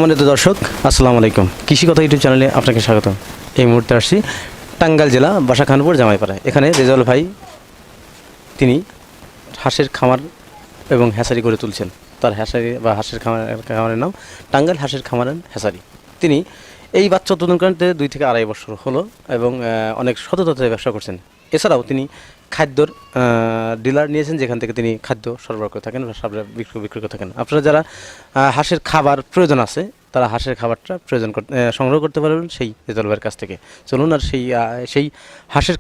সম্মানিত দর্শক, আসসালামু আলাইকুম। কৃষি কথা ইউটিউব চ্যানেলে আপনাকে স্বাগত। এই মুহূর্তে আসছি টাঙ্গাইল জেলা বাসাখানপুর জামাইপাড়ায়। এখানে রেজাউল ভাই তিনি হাঁসের খামার এবং হ্যাসারি করে তুলছেন। তার হ্যাসারি বা হাঁসের খামারের নাম টাঙ্গাইল হাঁসের খামার অ্যান্ড হ্যাসারি। তিনি এই বাচ্চা উৎপাদন করতে 2 থেকে 2.5 বছর হলো এবং অনেক সততায় ব্যবসা করছেন। এছাড়াও তিনি খাদ্যর ডিলার নিয়েছেন, যেখান থেকে তিনি খাদ্য সরবরাহ করে থাকেন বা বিক্রি করে থাকেন। আপনারা যারা হাঁসের খাবার প্রয়োজন আছে, তারা হাঁসের খাবারটা সংগ্রহ করতে পারবেন সেই রেজাউল ভাইয়ের কাছ থেকে। চলুন আর সেই হাঁসের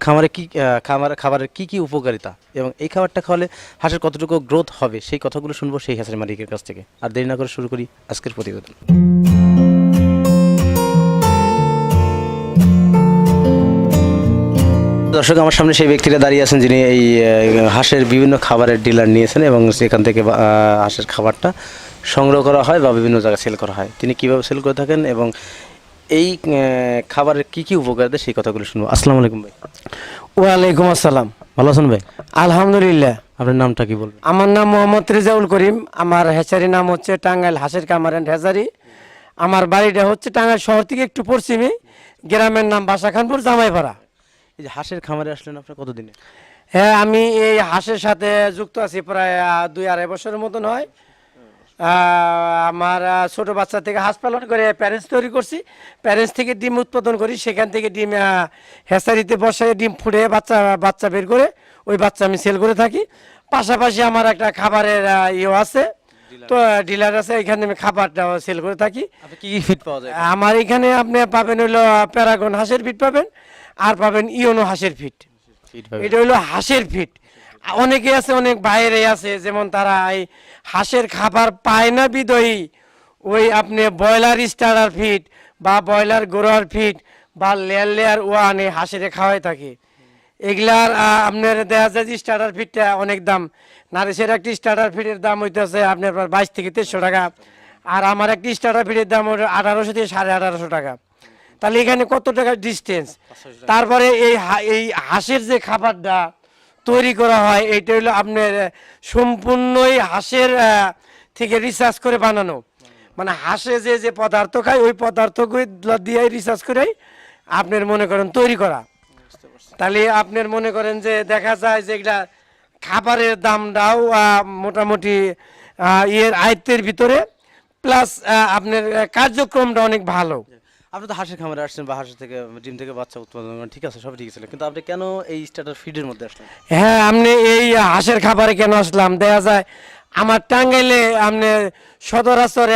খাবারের কী উপকারিতা এবং এই খাবারটা খাওয়ালে হাঁসের কতটুকু গ্রোথ হবে সেই কথাগুলো শুনবো সেই হাঁসের মালিকের কাছ থেকে। আর দেরি না করে শুরু করি আজকের প্রতিবেদন। দর্শক, আমার সামনে সেই ব্যক্তিরা দাঁড়িয়ে আছেন যিনি এই হাঁসের বিভিন্ন খাবারের ডিলার নিয়েছেন এবং সেখান থেকে হাঁসের খাবারটা সংগ্রহ করা হয় বা বিভিন্ন জায়গায় সেল করা হয়। তিনি কীভাবে সেল করে থাকেন এবং এই খাবারের কী উপকারিতা সেই কথাগুলো শুনবো। আসসালামু আলাইকুম ভাই। ওয়ালাইকুম আসসালাম। ভালো আছেন ভাই? আলহামদুলিল্লাহ। আপনার নামটা কি বলবেন? আমার নাম মোহাম্মদ রেজাউল করিম। আমার হ্যাচারি নাম হচ্ছে টাঙ্গাইল হাঁসের খামার অ্যান্ড হ্যাচারি। আমার বাড়িটা হচ্ছে টাঙ্গাইল শহর থেকে একটু পশ্চিমে, গ্রামের নাম বাসাখানপুর জামাইপাড়া। এই যে হাঁসের খামারে আসলেন আপনার কতদিনে? হ্যাঁ, আমি এই হাঁসের সাথে যুক্ত আছি প্রায় 2-2.5 বছরের মতন হয়। আমার ছোট বাচ্চা থেকে হাঁস পালন করে প্যারেন্টস তৈরি করছি। প্যারেন্টস থেকে ডিম উৎপাদন করি, সেখান থেকে ডিম হ্যাচারিতে বসায় ডিম ফুটে বাচ্চা বের করে ওই বাচ্চা আমি সেল করে থাকি। পাশাপাশি আমার একটা খাবারের ইয়ে আছে, তো ডিলার আছে, এখানে আমি খাবারটাও সেল করে থাকি। কি ফিড পাওয়া যায়? আমার এখানে আপনি পাবেন হইলো প্যারাগন হাঁসের ফিট পাবেন, আর পাবেন ইওনো হাঁসের ফিট। এটা হইলো হাঁসের ফিট। অনেকে আছে, অনেক বাইরে আছে, যেমন তারা এই হাঁসের খাবার পায় না বিদয়ী ওই আপনি ব্রয়লার স্টার্টার ফিট বা ব্রয়লার গোড়ার ফিট বা লেয়ার ওয়ান এই হাঁসের খাওয়াই থাকে। এগুলার আপনার দেখা যায় যে স্টার্টার ফিটটা অনেক দাম। নারিশের একটি স্টার্টার ফিটের দাম হইতেছে আপনার 22 থেকে 2300 টাকা, আর আমার একটি স্টার্টার ফিটের দাম 1800 থেকে 1850 টাকা। তাহলে এখানে কত টাকার ডিস্টেন্স। তারপরে এই হাঁসের যে খাবারটা তৈরি করা হয়, এইটা হলো আপনার সম্পূর্ণই হাঁসের থেকে রিসার্চ করে বানানো। মানে হাঁসে যে পদার্থ খায় ওই পদার্থগুলো দিয়ে রিসার্চ করে আপনার মনে করেন তৈরি করা। তাহলে আপনার মনে করেন যে দেখা যায় যে এগুলা খাবারের দামটাও মোটামুটি আয়ত্তের ভিতরে, প্লাস আপনার কার্যক্রমটা অনেক ভালো। আপনি তো হাঁসের খামারে আসছেন বা হাঁসের থেকে ডিম থেকে বাচ্চা উৎপাদন করেন, ঠিক আছে, সব ঠিক ছিল, কিন্তু আপনি কেন এই স্টার্টার ফিডের মধ্যে আসলেন? হ্যাঁ, আপনি এই হাঁসের খাবারে কেন আসলাম, দেখা যায় আমার টাঙ্গাইলে আপনি সদরাচরে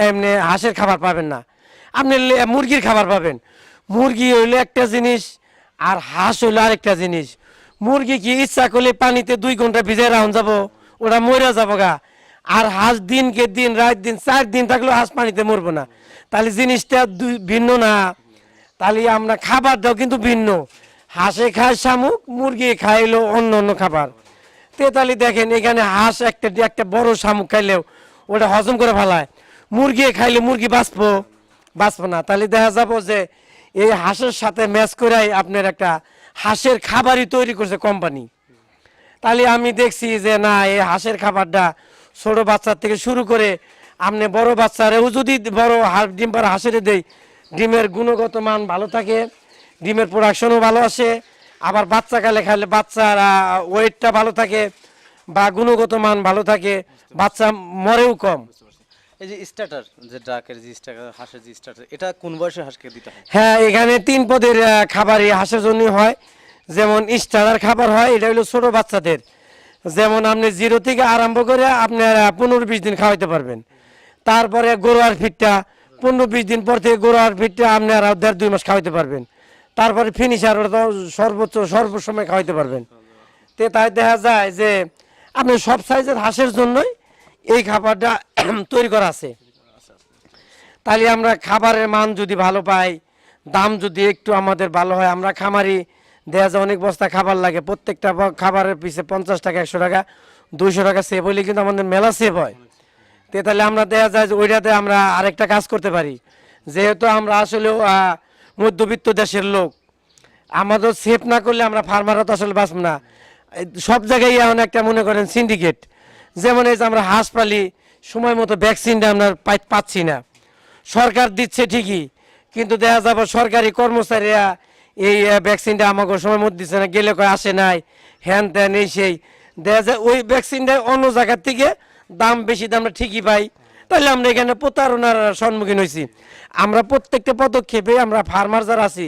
এমনি হাঁসের খাবার পাবেন না, আপনি মুরগির খাবার পাবেন। মুরগি হইলো একটা জিনিস আর হাঁস হইলো আরেকটা জিনিস। মুরগি কি ইচ্ছা করলে পানিতে 2 ঘন্টা ভিজে রাখুন যাব, ওরা মরে যাবো গা। আর হাঁস দিনকে দিন রাত দিন 4 দিন থাকলেও হাঁস পানিতে মরবো না। তাহলে জিনিসটা ভিন্ন না। তাহলে আমরা খাবারটাও কিন্তু ভিন্ন। হাঁসে খায় শামুক, মুরগি খাইলো অন্য খাবার। তাহলে দেখেন এখানে হাঁস একটা বড় শামুক খাইলেও ওটা হজম করে ফেলায়, মুরগি খাইলে মুরগি বাঁচবো না। তাহলে দেখা যাবো যে এই হাঁসের সাথে ম্যাচ করাই আপনার একটা হাঁসের খাবারই তৈরি করছে কোম্পানি। তাহলে আমি দেখছি যে না, এই হাঁসের খাবারটা ছোট বাচ্চার থেকে শুরু করে আপনি বড় বাচ্চারেও যদি বড় ডিম পাড়া হাঁসের দেয়, ডিমের গুণগত মান ভালো থাকে, ডিমের প্রোডাকশনও ভালো আসে, আবার বাচ্চাকালে খাইলে বাচ্চার ওয়েটটা ভালো থাকে বা গুণগত মান ভালো থাকে, বাচ্চা মরেও কম। এই যে স্টার্টার, যে ডাকের যে স্টার্টার, হাঁসের যে স্টার্টার, এটা কোন বয়সে হাঁসকে দিতে হয়? হ্যাঁ, এখানে 3 পদের খাবারই হাঁসের জন্য হয়। যেমন স্টার্টার খাবার হয়, এটা হলো ছোট বাচ্চাদের, যেমন আপনি 0 থেকে আরম্ভ করে আপনার 15-20 দিন খাওয়াইতে পারবেন। তারপরে গরুয়ার ফিটটা 15-20 দিন পর থেকে গরুয়ার ফিটটা আপনার 1.5-2 মাস খাওয়াইতে পারবেন। তারপরে ফিনিশার ওটা সর্বসময় খাওয়াইতে পারবেন। তাই দেখা যায় যে আপনি সব সাইজের হাঁসের জন্যই এই খাবারটা তৈরি করা আছে। তাহলে আমরা খাবারের মান যদি ভালো পাই, দাম যদি একটু আমাদের ভালো হয়, আমরা খামারি দেখা যায় অনেক বস্তা খাবার লাগে, প্রত্যেকটা খাবারের পিছে 50 টাকা 100 টাকা 200 টাকা সেভ হইলে কিন্তু আমাদের মেলা সেভ হয়। তাহলে আমরা দেখা যায় যে ওইটাতে আমরা আরেকটা কাজ করতে পারি, যেহেতু আমরা আসলে মধ্যবিত্ত দেশের লোক, আমাদের সেভ না করলে আমরা ফার্মাররা তো আসলে বাঁচব না। সব জায়গায় এখন একটা মনে করেন সিন্ডিকেট, যেমন এই যে আমরা হাঁস পালি, সময় মতো ভ্যাকসিনটা আমরা পাচ্ছি না, সরকার দিচ্ছে ঠিকই, কিন্তু দেখা যাবে সরকারি কর্মচারীরা এই ভ্যাকসিনটা আমাকে সময় মধ্যে দিচ্ছে না, গেলে কয় আসে নাই, হ্যান ত্যান এই সেই। দেখা যায় ওই ভ্যাকসিনটা অন্য জায়গার থেকে দাম বেশি, দামটা ঠিকই পাই, তাহলে আমরা এখানে প্রতারণার সম্মুখীন হয়েছি। আমরা প্রত্যেকটা পদক্ষেপে আমরা ফার্মার যারা আছি,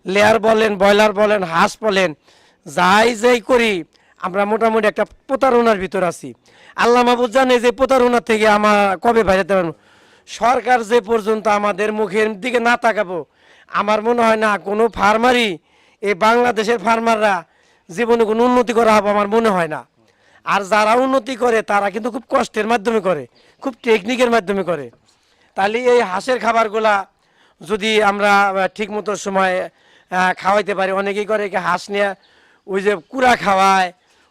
লেয়ার বলেন, ব্রয়লার বলেন, হাঁস বলেন, যাই করি আমরা মোটামুটি একটা প্রতারণার ভিতর আছি। আল্লাহ মাহবুব জানে যে প্রতারণা থেকে আমার কবে বাইরে পারবো। সরকার যে পর্যন্ত আমাদের মুখের দিকে না তাকাবো, আমার মনে হয় না কোনো ফার্মারই, এই বাংলাদেশের ফার্মাররা জীবনে কোনো উন্নতি করা হবে আমার মনে হয় না। আর যারা উন্নতি করে তারা কিন্তু খুব কষ্টের মাধ্যমে করে, খুব টেকনিকের মাধ্যমে করে। তাহলে এই হাঁসের খাবারগুলা যদি আমরা ঠিক মতো সময় খাওয়াইতে পারি, অনেকেই করে কি হাঁস নিয়ে ওই যে কুড়া খাওয়ায়,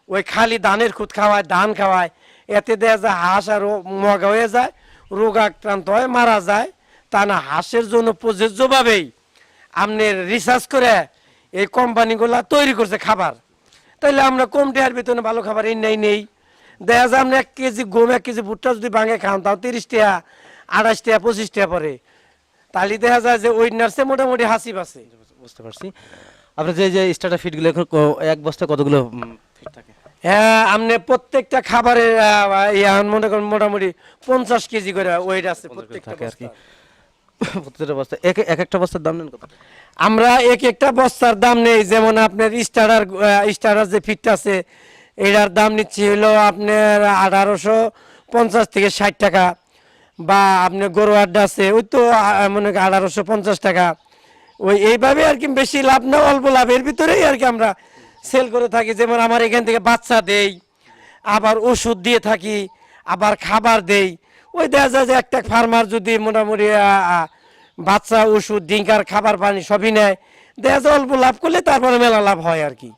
ওই খালি ধানের খুদ খাওয়ায়, ধান খাওয়ায়, এতে দেয়া যায় হাঁস আরও মগা হয়ে যায়, রোগাক্রান্ত হয়, মারা যায়। তা না, হাঁসের জন্য প্রযোজ্যভাবেই আপনি রিসার্চ করে এই কোম্পানিগুলা তৈরি করছে খাবার। তাইলে আমরা কম টাকার ভিতরে ভালো খাবার এই নেই। দেখা যায় আপনি 1 কেজি গম, 1 কেজি ভুট্টা যদি ভাঙে খান, তাও 30 টাকা, 28 টাকা, 25 টাকা পরে। তাহলে দেখা যায় যে ওই নার্সে মোটামুটি হাসি পাচ্ছে। বুঝতে পারছি। আপনার যে স্টার্টার ফিডগুলো এখন এক বস্তা কতগুলো ফিট থাকে? হ্যাঁ, আপনি প্রত্যেকটা খাবারের মনে করেন মোটামুটি 50 কেজি করে ওয়েট আছে প্রত্যেকটা থাকে আর কি। বস্তার। প্রত্যেকটা বস্তা এক একটা বস্তার দাম নেন কত? আমরা একটা বস্তার দাম নেই, যেমন আপনার স্টার্টার যে ফিটটা আছে এটার দাম নিচ্ছি হলো আপনার 1850 থেকে 60 টাকা। বা আপনার গরু আড্ডা আছে ওই তো মনে করেন 1850 টাকা। ওই এইভাবে আর কি, বেশি লাভ না, অল্প লাভের ভিতরেই আর কি আমরা সেল করে থাকি। যেমন আমার এখান থেকে বাচ্চা দেই, আবার ওষুধ দিয়ে থাকি, আবার খাবার দেই। ওই দেখা যায় যে একটা ফার্মার যদি মোটামুটি বাচ্চা, ওষুধ, ডিঙ্কার, খাবার, পানি সবই নেয়, দেখা যায় অল্প লাভ করলে তারপরে মেলা লাভ হয় আর কি।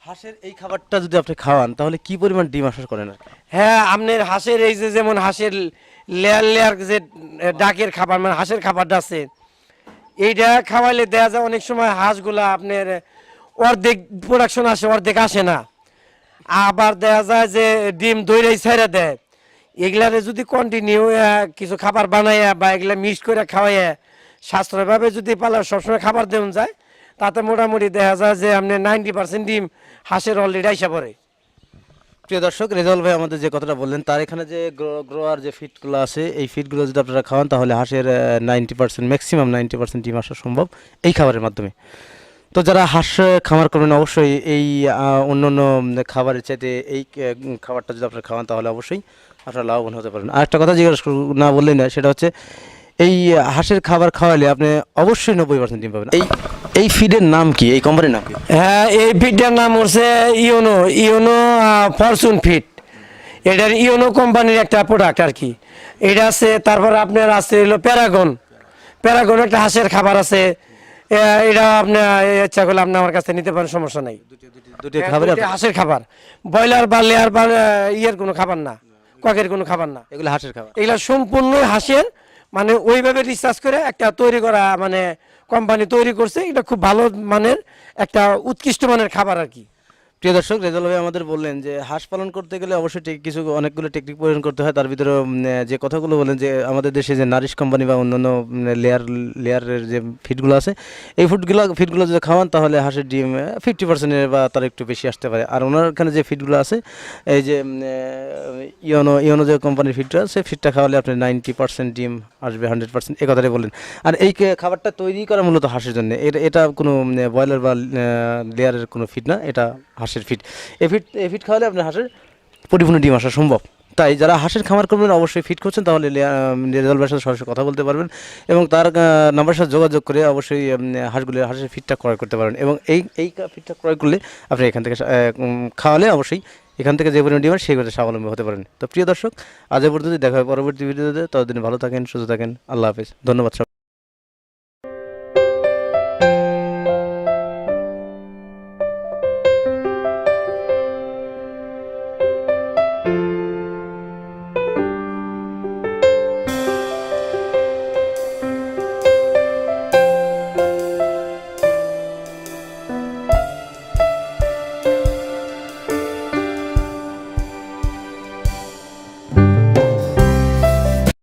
হাঁসের এই খাবারটা যদি আপনি খাওয়ান তাহলে কি পরিমাণ ডিম আশা করেন আর কি? হ্যাঁ, আপনার হাঁসের এই যে যেমন হাঁসের লেয়ার যে ডাকের খাবার, মানে হাঁসের খাবারটা আছে, এইটা খাওয়াইলে দেখা যায় অনেক সময় হাঁসগুলা আপনার অর্ধেক প্রোডাকশন আসে, অর্ধেক আসে না। আবার দেখা যায় যে ডিম দইরাই ছেড়ে দেয়। এগুলারে যদি কন্টিনিউ কিছু খাবার বানাইয়া বা এগুলা মিক্স করে খাওয়াইয়া সাশ্রয়ভাবে যদি পালা সবসময় খাবার দেওয়া যায়, তাতে মোটামুটি দেখা যায় যে আপনার 90% ডিম হাঁসের অলরেডি আইসা পড়ে। প্রিয় দর্শক, রেজাউল ভাই আমাদের যে কথাটা বললেন, তার এখানে যে গ্রোয়ার যে ফিডগুলো আছে, এই ফিডগুলো যদি আপনারা খাওয়ান তাহলে হাঁসের 90%, ম্যাক্সিমাম 90% ডিম আসা সম্ভব এই খাবারের মাধ্যমে। তো যারা হাঁস খামার করবেন অবশ্যই এই অন্য অন্য খাবারের চাইতে এই খাবারটা যদি আপনারা খাওয়ান তাহলে অবশ্যই আপনারা লাভবান হতে পারেন। আর একটা কথা জিজ্ঞেস না বললেই না, সেটা হচ্ছে এই হাঁসের খাবার খাওয়ালে আপনি অবশ্যই 90% ডিম পাবেন। এই ফিডের নাম কি, এই কোম্পানির নাম কি? হ্যাঁ, এই ফিডটার নাম হচ্ছে ইওনো ফরচুন ফিড। এটার ইওনো কোম্পানির একটা প্রোডাক্ট আর কি। এটা আছে, তারপর আপনার আছে হলো প্যারাগন একটা হাঁসের খাবার আছে। এটা আপনি ইচ্ছা করলে আপনি আমার কাছে নিতে পারেন, সমস্যা নাই। দুটি খাবার হাঁসের খাবার, ব্রয়লার বা লেয়ার বা ইয়ের কোনো খাবার না, ককের কোনো খাবার না, এগুলো হাঁসের খাবার। এগুলা সম্পূর্ণ হাঁসের, মানে ওইভাবে রিসার্চ করে একটা তৈরি করা, মানে কোম্পানি তৈরি করছে। এটা খুব ভালো মানের একটা উৎকৃষ্ট মানের খাবার আর কি। প্রিয় দর্শক, রেজাউল ভাই আমাদের বললেন যে হাঁস পালন করতে গেলে অবশ্যই কিছু অনেকগুলো টেকনিক প্রয়োজন করতে হয়। তার ভিতরে যে কথাগুলো বলেন যে আমাদের দেশে যে নারিশ কোম্পানি বা অন্যান্য লেয়ারের যে ফিডগুলো আছে, এই ফিডগুলো যদি খাওয়ান তাহলে হাঁসের ডিম 50% বা তার একটু বেশি আসতে পারে। আর ওনার এখানে যে ফিডগুলো আছে, এই যে ইওনো যে কোম্পানির ফিডটা আছে, ফিডটা খাওয়ালে আপনি 90% ডিম আসবে, 100% এই কথাটাই বলেন। আর এই খাবারটা তৈরি করা মূলত হাঁসের জন্য, এটা কোনো ব্রয়লার বা লেয়ারের কোনো ফিড না, এটা হাঁসের ফিড। এই ফিড খাওয়ালে আপনার হাঁসের পরিপূর্ণ ডিম আসা সম্ভব। তাই যারা হাঁসের খামার করবেন অবশ্যই ফিড করছেন তাহলে রেজাউল ভাইয়ের সাথে সরাসরি কথা বলতে পারবেন এবং তার নাম্বারের সাথে যোগাযোগ করে অবশ্যই হাঁসের ফিডটা ক্রয় করতে পারবেন। এবং এই ফিডটা ক্রয় করলে আপনি এখান থেকে খাওয়ালে অবশ্যই এখান থেকে যে পরিমাণ ডিম সেই করে স্বাবলম্বী হতে পারেন। তো প্রিয় দর্শক, আজ পর্যন্ত দেখা হয় পরবর্তী ভিডিওতে। ততদিন ভালো থাকেন, সুস্থ থাকেন। আল্লাহ হাফিজ, ধন্যবাদ।